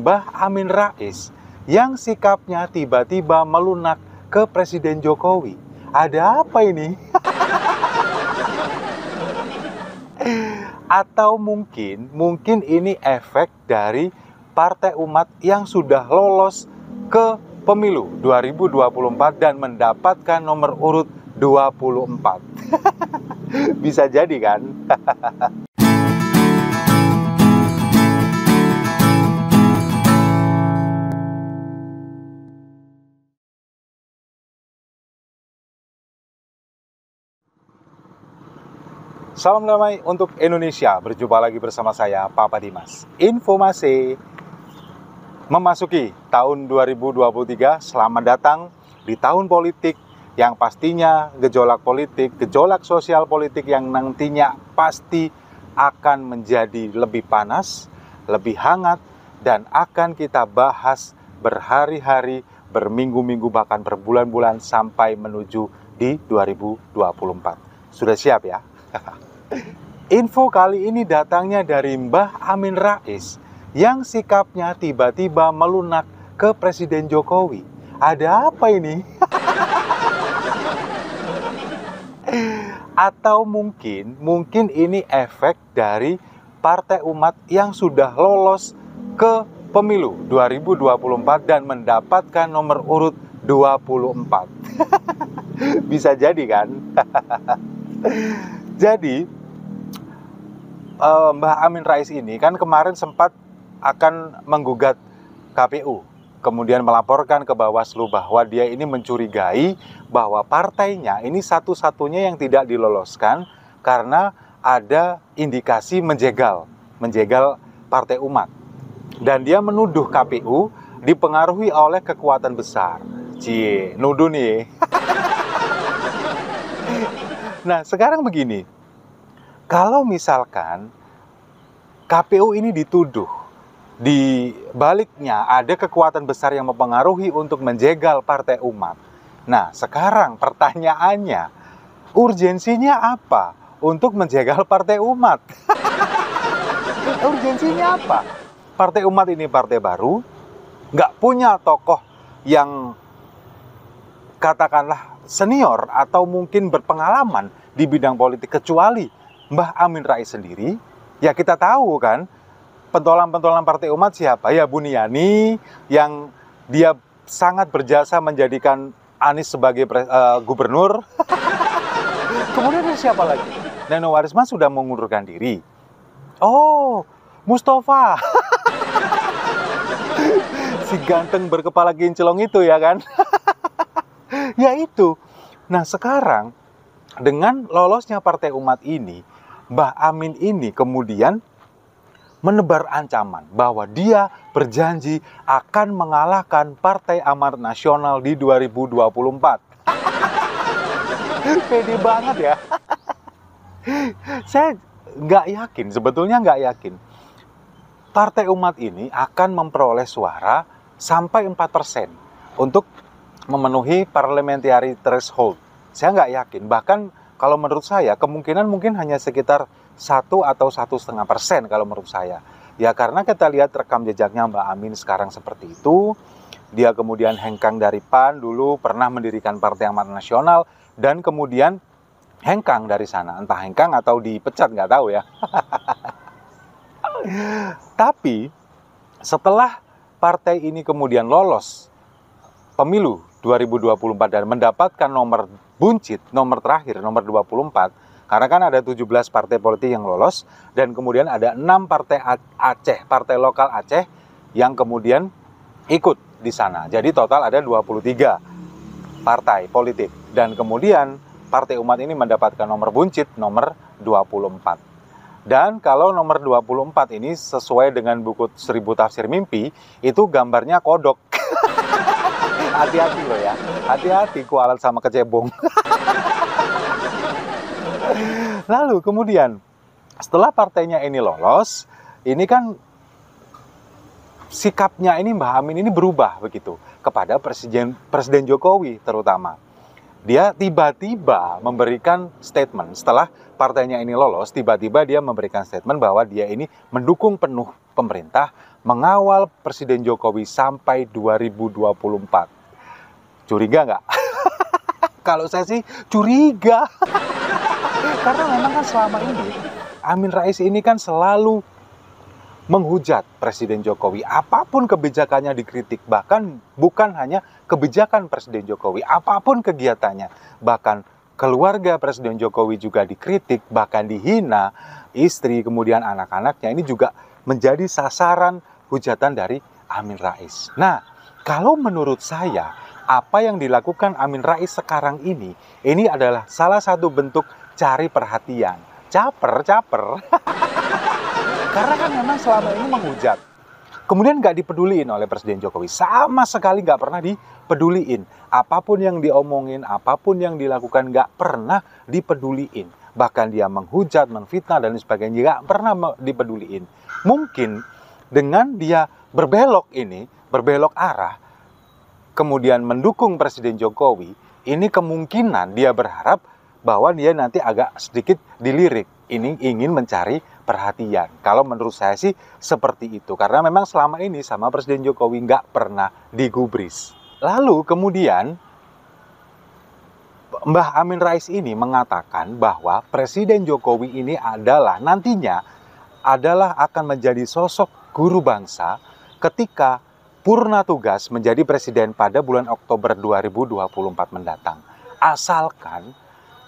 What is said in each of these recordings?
Mbah Amin Rais yang sikapnya tiba-tiba melunak ke Presiden Jokowi. Ada apa ini? Atau mungkin ini efek dari Partai Umat yang sudah lolos ke pemilu 2024 dan mendapatkan nomor urut 24. Bisa jadi kan? Salam damai untuk Indonesia. Berjumpa lagi bersama saya, Papa Dimas. Informasi memasuki tahun 2023. Selamat datang di tahun politik yang pastinya gejolak sosial politik yang nantinya pasti akan menjadi lebih panas, lebih hangat, dan akan kita bahas berhari-hari, berminggu-minggu, bahkan berbulan-bulan sampai menuju di 2024. Sudah siap ya? Info kali ini datangnya dari Mbah Amin Rais yang sikapnya tiba-tiba melunak ke Presiden Jokowi. Ada apa ini? Atau mungkin ini efek dari Partai Umat yang sudah lolos ke pemilu 2024 dan mendapatkan nomor urut 24. Bisa jadi kan? Jadi Mbah Amin Rais ini kan kemarin sempat akan menggugat KPU, kemudian melaporkan ke Bawaslu bahwa dia ini mencurigai bahwa partainya ini satu-satunya yang tidak diloloskan karena ada indikasi menjegal Partai Umat. Dan dia menuduh KPU dipengaruhi oleh kekuatan besar. Cie, nuduh nih. Nah, sekarang begini. Kalau misalkan KPU ini dituduh di baliknya ada kekuatan besar yang mempengaruhi untuk menjegal Partai Umat. Nah, sekarang pertanyaannya, urgensinya apa untuk menjegal Partai Umat? Urgensinya apa? Partai Umat ini partai baru, nggak punya tokoh yang katakanlah senior atau mungkin berpengalaman di bidang politik kecuali Mbah Amin Rais sendiri. Ya kita tahu kan, pentolan-pentolan Partai Umat siapa? Ya Buniani yang dia sangat berjasa menjadikan Anies sebagai gubernur. Kemudian ada siapa lagi? Nenowarisman sudah mengundurkan diri. Oh, Mustafa. Si ganteng berkepala kinclong itu ya kan? Ya itu. Nah sekarang dengan lolosnya Partai Umat ini, Mbah Amin ini kemudian menebar ancaman bahwa dia berjanji akan mengalahkan Partai Amanat Nasional di 2024. Pede banget ya. Saya sebetulnya nggak yakin Partai Umat ini akan memperoleh suara sampai 4% untuk memenuhi parliamentary threshold. Saya nggak yakin, bahkan kalau menurut saya kemungkinan mungkin hanya sekitar 1 atau 1,5% kalau menurut saya. Ya karena kita lihat rekam jejaknya Mbak Amin sekarang seperti itu. Dia kemudian hengkang dari PAN, dulu pernah mendirikan Partai Amanat Nasional, dan kemudian hengkang dari sana. Entah hengkang atau dipecat, nggak tahu ya. Tapi setelah partai ini kemudian lolos pemilu 2024 dan mendapatkan nomor buncit, nomor terakhir, nomor 24, karena kan ada 17 partai politik yang lolos, dan kemudian ada 6 partai Aceh, partai lokal Aceh, yang kemudian ikut di sana. Jadi total ada 23 partai politik. Dan kemudian Partai Umat ini mendapatkan nomor buncit, nomor 24. Dan kalau nomor 24 ini sesuai dengan buku 1000 Tafsir Mimpi, itu gambarnya kodok. Hati-hati loh ya, hati-hati kualat sama kecebong. Lalu kemudian setelah partainya ini lolos, ini kan sikapnya ini Mbah Amin ini berubah begitu kepada Presiden Jokowi terutama. dia tiba-tiba memberikan statement setelah partainya ini lolos, tiba-tiba dia memberikan statement bahwa dia ini mendukung penuh pemerintah mengawal Presiden Jokowi sampai 2024. Curiga nggak? Kalau saya sih curiga. Karena memang kan selama ini Amin Rais ini kan selalu menghujat Presiden Jokowi. Apapun kebijakannya dikritik, bahkan bukan hanya kebijakan Presiden Jokowi, apapun kegiatannya, bahkan keluarga Presiden Jokowi juga dikritik, bahkan dihina, istri kemudian anak-anaknya ini juga menjadi sasaran hujatan dari Amin Rais. Nah, kalau menurut saya apa yang dilakukan Amin Rais sekarang ini adalah salah satu bentuk cari perhatian, caper. Karena kan memang selama ini menghujat. Kemudian nggak dipeduliin oleh Presiden Jokowi. Sama sekali nggak pernah dipeduliin. Apapun yang diomongin, apapun yang dilakukan nggak pernah dipeduliin. Bahkan dia menghujat, menfitnah, dan sebagainya nggak pernah dipeduliin. Mungkin dengan dia berbelok arah, kemudian mendukung Presiden Jokowi, ini kemungkinan dia berharap bahwa dia nanti agak sedikit dilirik. Ini ingin mencari perhatian. Kalau menurut saya sih seperti itu. Karena memang selama ini sama Presiden Jokowi nggak pernah digubris. Lalu kemudian Mbah Amin Rais ini mengatakan bahwa Presiden Jokowi ini nantinya akan menjadi sosok guru bangsa ketika purna tugas menjadi presiden pada bulan Oktober 2024 mendatang. Asalkan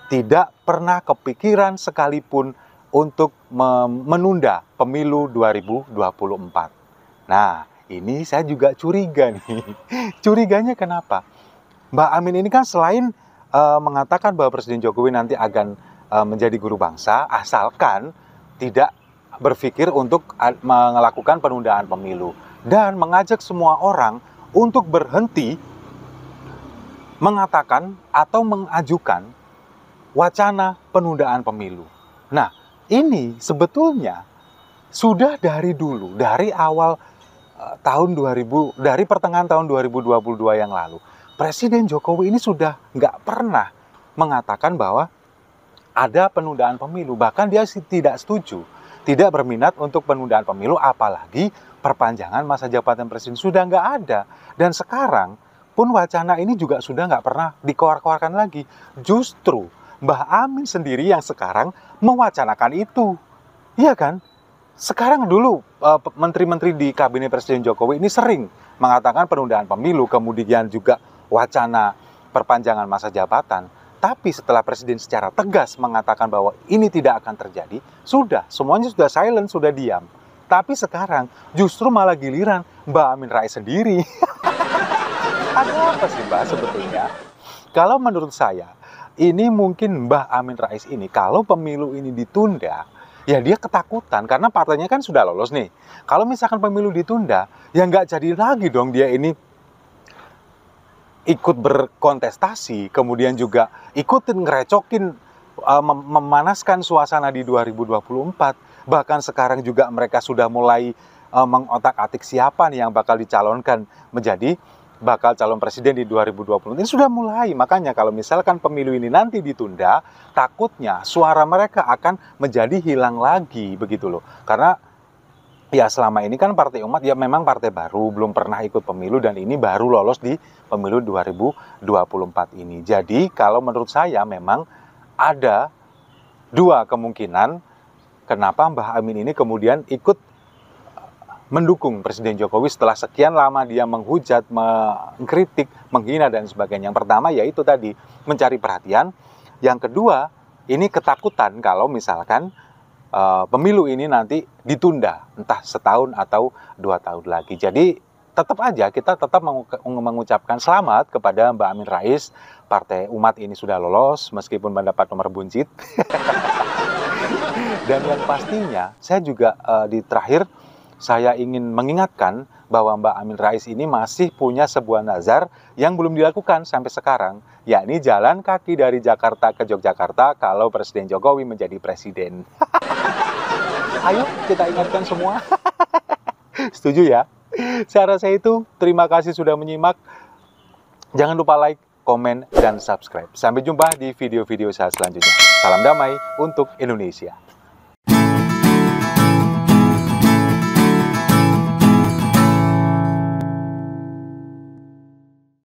tidak pernah kepikiran sekalipun untuk menunda pemilu 2024. Nah, ini saya juga curiga nih. Curiganya kenapa? Mbak Amin ini kan selain mengatakan bahwa Presiden Jokowi nanti akan menjadi guru bangsa, asalkan tidak berpikir untuk melakukan penundaan pemilu. Dan mengajak semua orang untuk berhenti mengatakan atau mengajukan wacana penundaan pemilu. Nah, ini sebetulnya sudah dari dulu, dari awal dari pertengahan tahun 2022 yang lalu, Presiden Jokowi ini sudah nggak pernah mengatakan bahwa ada penundaan pemilu. Bahkan dia tidak setuju, tidak berminat untuk penundaan pemilu, apalagi perpanjangan masa jabatan presiden sudah nggak ada. Dan sekarang pun wacana ini juga sudah nggak pernah dikeluarkan lagi. Justru Mbah Amin sendiri yang sekarang mewacanakan itu. Iya kan? Sekarang dulu menteri-menteri di kabinet Presiden Jokowi ini sering mengatakan penundaan pemilu, kemudian juga wacana perpanjangan masa jabatan. Tapi setelah Presiden secara tegas mengatakan bahwa ini tidak akan terjadi, semuanya sudah silent, sudah diam. Tapi sekarang justru malah giliran Mbak Amin Rais sendiri. Ada apa sih Mbak sebetulnya? Kalau menurut saya, ini mungkin Mbah Amin Rais ini kalau pemilu ini ditunda, ya dia ketakutan karena partainya kan sudah lolos nih. Kalau misalkan pemilu ditunda, ya nggak jadi lagi dong dia ini ikut berkontestasi, kemudian juga ikutin ngerecokin, memanaskan suasana di 2024. Bahkan sekarang juga mereka sudah mulai mengotak-atik siapa nih yang bakal dicalonkan menjadi bakal calon presiden di 2020. Ini sudah mulai, makanya kalau misalkan pemilu ini nanti ditunda, takutnya suara mereka akan menjadi hilang lagi, begitu loh. Karena ya selama ini kan Partai Umat ya memang partai baru, belum pernah ikut pemilu dan ini baru lolos di pemilu 2024 ini. Jadi kalau menurut saya memang ada dua kemungkinan kenapa Mbah Amin ini kemudian ikut mendukung Presiden Jokowi setelah sekian lama dia menghujat, mengkritik, menghina dan sebagainya. Yang pertama yaitu tadi mencari perhatian. Yang kedua ini ketakutan kalau misalkan pemilu ini nanti ditunda entah setahun atau 2 tahun lagi. Jadi tetap aja kita tetap mengucapkan selamat kepada Mbak Amin Rais. Partai Umat ini sudah lolos meskipun mendapat nomor buncit. Dan yang pastinya saya juga di terakhir saya ingin mengingatkan bahwa Mbak Amin Rais ini masih punya sebuah nazar yang belum dilakukan sampai sekarang, yakni jalan kaki dari Jakarta ke Yogyakarta kalau Presiden Jokowi menjadi presiden. Ayo kita ingatkan semua. Setuju ya? Saya rasa itu. Terima kasih sudah menyimak. Jangan lupa like, komen, dan subscribe. Sampai jumpa di video-video saya selanjutnya. Salam damai untuk Indonesia.